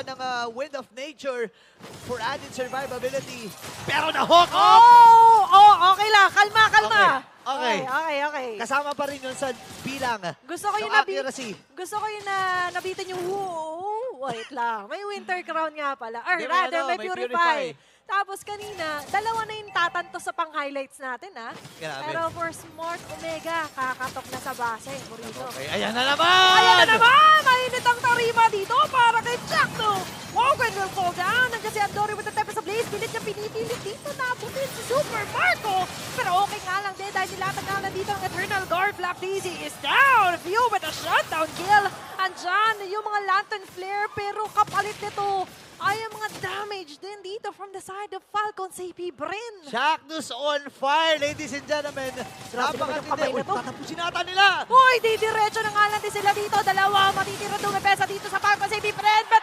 ng Wind of Nature for added survivability. Pero na-hook up! Okay lang. Kalma. Okay. Okay. Kasama pa rin yun sa bilang Gusto ko ng yung accuracy. Gusto ko yung nabitin yung wait lang. May Winter Crown nga pala. Or Hindi, rather, may may Purify. Purify. Tapos kanina, dalawa na yung tatanto sa pang-highlights natin, ha? Grabe. Pero for Smart Omega, kakatok na sa base. Burrito. Okay, ayan na naman! Ayan na naman! Mainit ang tarima dito para kay Jackdo. Wogan will fall down. Nandiyan si Andori with the Tempest of Blaze. Pilit niya pinipilit dito. Nabutin si Super Marco. Pero okay nga lang din dahil nilatag nga lang dito ang Eternal Guard. Flap Daisy is down. Few with a shutdown kill. Andyan yung mga Lantern Flare pero kapalit nito ay ang mga damage din dito from the side of Falcon CP Brin. Shacknus on fire, ladies and gentlemen. Grabe naman yung kamay na to. Tatapusin nata nila. Uy, didiretso na nga lang din sila dito. Dalawa, matitira dumepesa dito sa Falcon CP Brin. But